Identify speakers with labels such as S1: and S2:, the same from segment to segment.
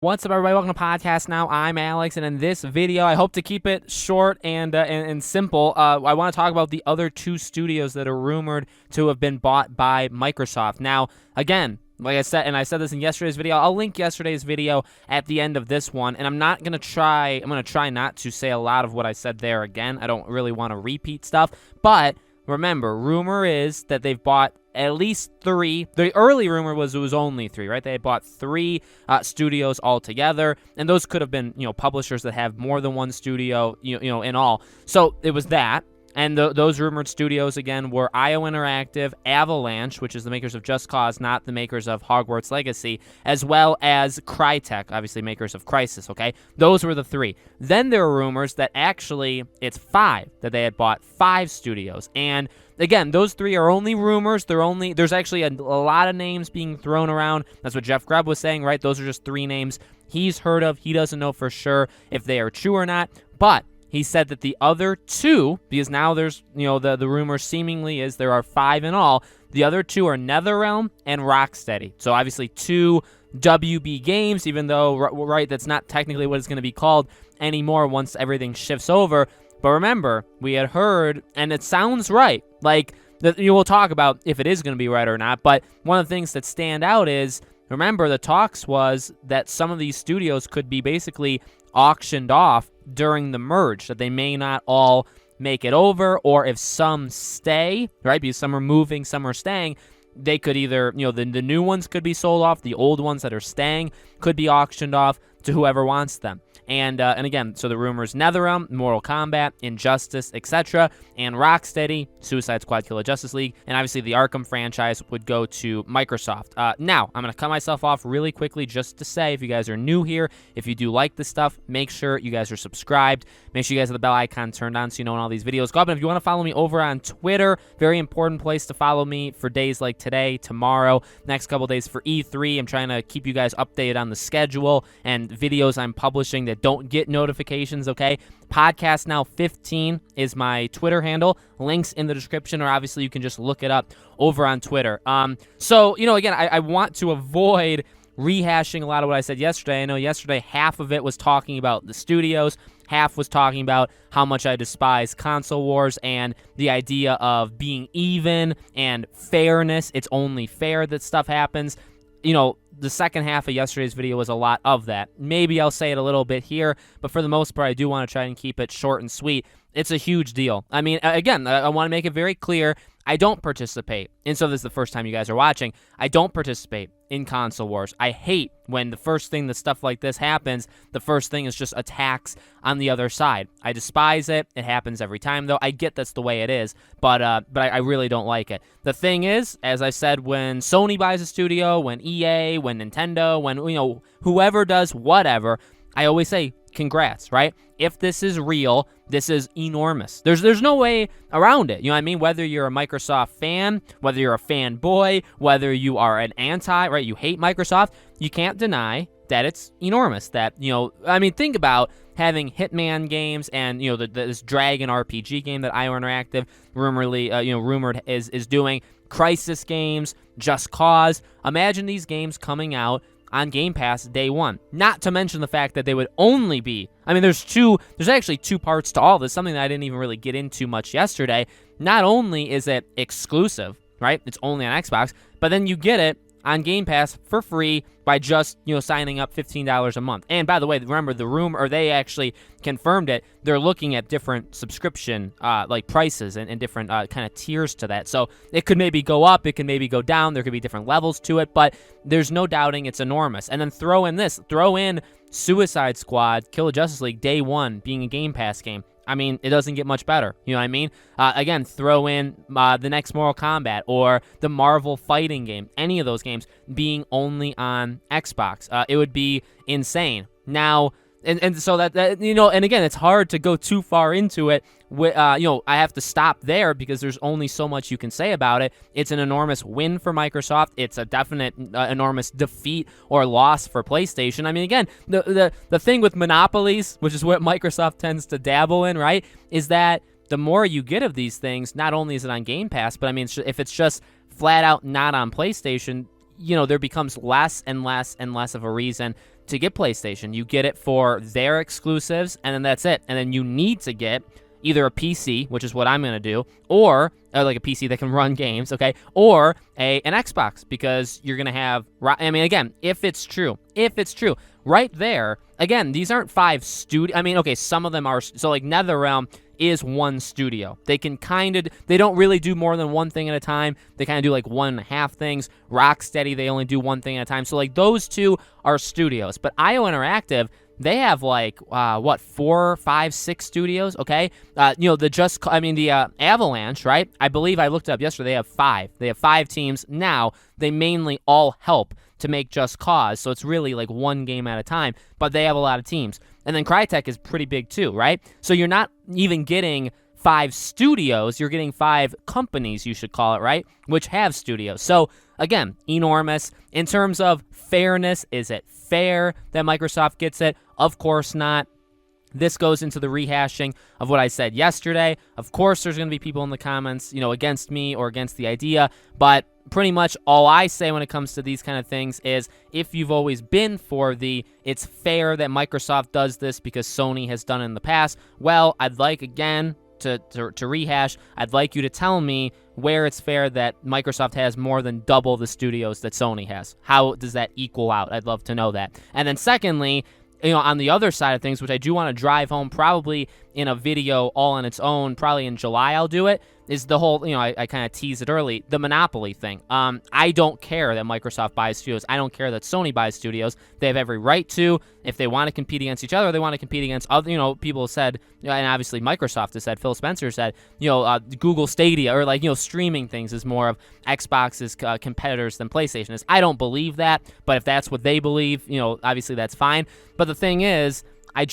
S1: What's up, everybody? Welcome to Podcast Now. I'm Alex, and in this video, I hope to keep it short and simple. I want to talk about the other two studios that are rumored to have been bought by Microsoft. Now, again, like I said, and I said this in yesterday's video, I'll link yesterday's video at the end of this one, and I'm going to try not to say a lot of what I said there again. I don't really want to repeat stuff, but remember, rumor is that they've bought at least 3. The early rumor was it was only 3, right? They had bought 3 studios altogether, and those could have been, publishers that have more than one studio, in all. So it was that. And those rumored studios, again, were IO Interactive, Avalanche, which is the makers of Just Cause, not the makers of Hogwarts Legacy, as well as Crytek, obviously makers of Crysis, okay? Those were the 3. Then there were rumors that actually it's 5, that they had bought 5 studios. And again, those 3 are only rumors. There's actually a lot of names being thrown around. That's what Jeff Grubb was saying, right? Those are just 3 names he's heard of. He doesn't know for sure if they are true or not. But he said that the other 2, because now there's, the rumor seemingly is there are 5 in all. The other 2 are NetherRealm and Rocksteady. So obviously 2 WB games, even though, right, that's not technically what it's going to be called anymore once everything shifts over. But remember, we had heard, and it sounds right, like, we'll talk about if it is going to be right or not, but one of the things that stand out is, remember, the talks was that some of these studios could be basically auctioned off during the merge, that they may not all make it over, or if some stay, right, because some are moving, some are staying, they could either, the new ones could be sold off, the old ones that are staying could be auctioned off to whoever wants them. And again, so the rumors: NetherRealm, Mortal Kombat, Injustice, etc., and Rocksteady, Suicide Squad, Killer Justice League, and obviously the Arkham franchise would go to Microsoft. Now, I'm going to cut myself off really quickly just to say, if you guys are new here, if you do like this stuff, make sure you guys are subscribed. Make sure you guys have the bell icon turned on so you know when all these videos go up. And if you want to follow me over on Twitter, very important place to follow me for days like today, tomorrow, next couple days for E3. I'm trying to keep you guys updated on the schedule and videos I'm publishing that don't get notifications, okay? Podcast Now 15 is my Twitter handle. Links in the description, or obviously you can just look it up over on Twitter. So, again, I want to avoid rehashing a lot of what I said yesterday. I know yesterday half of it was talking about the studios, half was talking about how much I despise console wars and the idea of being even and fairness. It's only fair that stuff happens. The second half of yesterday's video was a lot of that. Maybe I'll say it a little bit here, but for the most part, I do want to try and keep it short and sweet. It's a huge deal. I mean, again, I want to make it very clear, I don't participate. And so this is the first time you guys are watching. I don't participate in console wars. I hate when the first thing that stuff like this happens, the first thing is just attacks on the other side. I despise it. It happens every time, though. I get that's the way it is, but I really don't like it. The thing is, as I said, when Sony buys a studio, when EA, when Nintendo, when, whoever does whatever, I always say, congrats, right? If this is real, this is enormous. There's no way around it. You know what I mean? Whether you're a Microsoft fan, whether you're a fanboy, whether you are an anti, right? You hate Microsoft, you can't deny that it's enormous. That, think about having Hitman games and, this Dragon RPG game that IO Interactive rumored is doing, Crysis games, Just Cause. Imagine these games coming out on Game Pass day one. Not to mention the fact that they would only be, there's actually 2 parts to all this, something that I didn't even really get into much yesterday. Not only is it exclusive, right? It's only on Xbox, but then you get it on Game Pass for free by just, signing up $15 a month. And by the way, remember the rumor, or they actually confirmed it, they're looking at different subscription prices and different kind of tiers to that. So it could maybe go up, it could maybe go down, there could be different levels to it, but there's no doubting it's enormous. And then throw in Suicide Squad, Killer Justice League day one being a Game Pass game. It doesn't get much better. You know what I mean? Again, throw in the next Mortal Kombat or the Marvel fighting game. Any of those games being only on Xbox. It would be insane. Now, and so that and again, it's hard to go too far into it. I have to stop there because there's only so much you can say about it. It's an enormous win for Microsoft. It's a definite enormous defeat or loss for PlayStation. Again, the thing with monopolies, which is what Microsoft tends to dabble in, right, is that the more you get of these things, not only is it on Game Pass, but if it's just flat out not on PlayStation, there becomes less and less and less of a reason to get PlayStation. You get it for their exclusives, and then that's it. And then you need to get either a PC, which is what I'm going to do, or like a PC that can run games, okay, or an Xbox, because you're going to have, I mean, again, if it's true, right there, again, these aren't 5 I mean, okay, some of them are, so like NetherRealm is one studio. They can they don't really do more than one thing at a time. They kind of do like 1.5 things. Rocksteady, they only do one thing at a time. So like those two are studios. But IO Interactive, they have like, 4, 5, 6 studios, okay? The Avalanche, right? I believe I looked it up yesterday. They have 5. They have 5 teams now. They mainly all help to make Just Cause, so it's really like one game at a time, but they have a lot of teams. And then Crytek is pretty big too, right? So you're not even getting 5 studios, you're getting 5 companies, you should call it, right? Which have studios. So again, enormous. In terms of fairness, is it fair that Microsoft gets it? Of course not. This goes into the rehashing of what I said yesterday. Of course, there's going to be people in the comments, against me or against the idea, but pretty much all I say when it comes to these kind of things is if you've always been for it's fair that Microsoft does this because Sony has done it in the past, well, I'd like, again, to rehash, I'd like you to tell me where it's fair that Microsoft has more than double the studios that Sony has. How does that equal out? I'd love to know that. And then secondly, on the other side of things, which I do want to drive home probably in a video all on its own, probably in July I'll do it, is the whole, I kind of teased it early, the monopoly thing. I don't care that Microsoft buys studios. I don't care that Sony buys studios. They have every right to. If they want to compete against each other, they want to compete against other, people said, and obviously Microsoft has said, Phil Spencer said, Google Stadia, or like, streaming things is more of Xbox's competitors than PlayStation is. I don't believe that, but if that's what they believe, obviously that's fine. But the thing is, I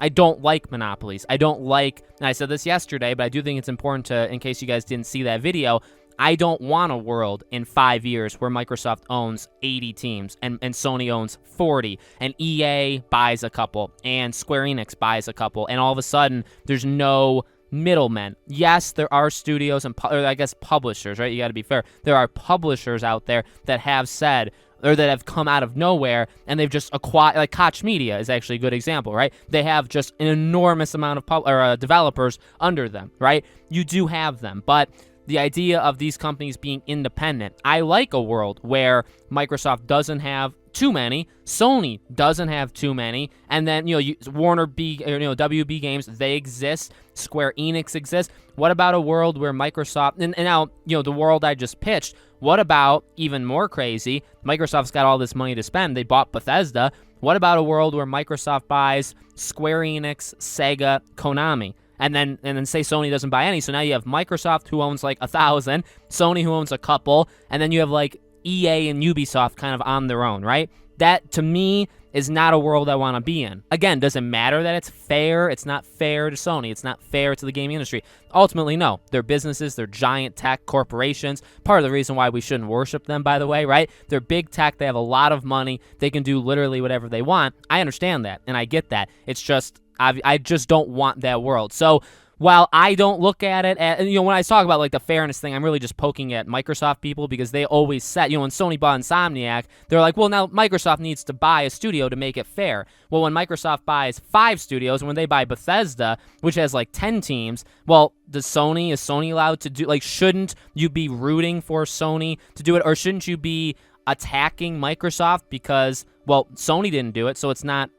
S1: don't like monopolies. I don't like, and I said this yesterday, but I do think it's important to, in case you guys didn't see that video, I don't want a world in 5 years where Microsoft owns 80 teams and Sony owns 40, and EA buys a couple, and Square Enix buys a couple, and all of a sudden, there's no middlemen. Yes, there are studios and, or I guess publishers, right? You got to be fair. There are publishers out there that have said, or that have come out of nowhere, and they've just acquired, like Koch Media is actually a good example, right? They have just an enormous amount of developers under them, right? You do have them, but the idea of these companies being independent, I like a world where Microsoft doesn't have too many, Sony doesn't have too many, and then, Warner WB Games, they exist, Square Enix exists. What about a world where Microsoft, and now, the world I just pitched, what about, even more crazy, Microsoft's got all this money to spend, they bought Bethesda. What about a world where Microsoft buys Square Enix, Sega, Konami? And then say Sony doesn't buy any, so now you have Microsoft who owns like 1,000, Sony who owns a couple, and then you have like EA and Ubisoft kind of on their own, right? That, to me, is not a world I want to be in. Again, does it matter that it's fair? It's not fair to Sony. It's not fair to the gaming industry. Ultimately, no. They're businesses. They're giant tech corporations. Part of the reason why we shouldn't worship them, by the way, right? They're big tech. They have a lot of money. They can do literally whatever they want. I understand that, and I get that. It's just, I just don't want that world. So while I don't look at it, when I talk about like the fairness thing, I'm really just poking at Microsoft people because they always said, when Sony bought Insomniac, they're like, well, now Microsoft needs to buy a studio to make it fair. Well, when Microsoft buys 5 studios, and when they buy Bethesda, which has like 10 teams, well, is Sony allowed to do, like, shouldn't you be rooting for Sony to do it, or shouldn't you be attacking Microsoft because, well, Sony didn't do it, so it's not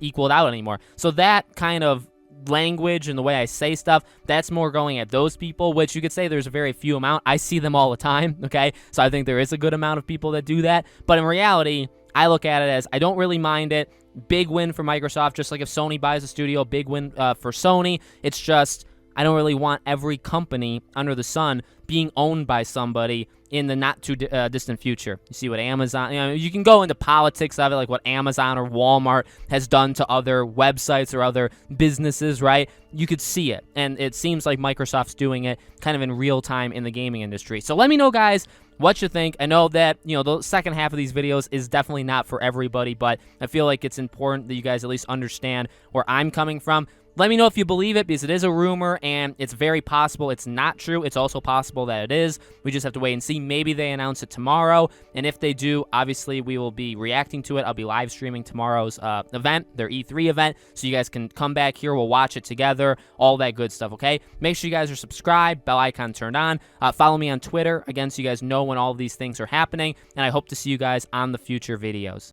S1: equaled out anymore. So that kind of language and the way I say stuff, that's more going at those people, which you could say there's a very few amount. I see them all the time, okay? So I think there is a good amount of people that do that. But in reality, I look at it as I don't really mind it. Big win for Microsoft, just like if Sony buys a studio, big win for Sony. It's just I don't really want every company under the sun being owned by somebody in the not too distant future. You see what Amazon, you can go into politics of it, like what Amazon or Walmart has done to other websites or other businesses, right? You could see it, and it seems like Microsoft's doing it kind of in real time in the gaming industry. So let me know, guys, what you think. I know that, the second half of these videos is definitely not for everybody, but I feel like it's important that you guys at least understand where I'm coming from. Let me know if you believe it, because it is a rumor, and it's very possible it's not true. It's also possible that it is. We just have to wait and see. Maybe they announce it tomorrow, and if they do, obviously we will be reacting to it. I'll be live streaming tomorrow's event, their E3 event, so you guys can come back here. We'll watch it together, all that good stuff, okay? Make sure you guys are subscribed, bell icon turned on. Follow me on Twitter, again, so you guys know when all of these things are happening, and I hope to see you guys on the future videos.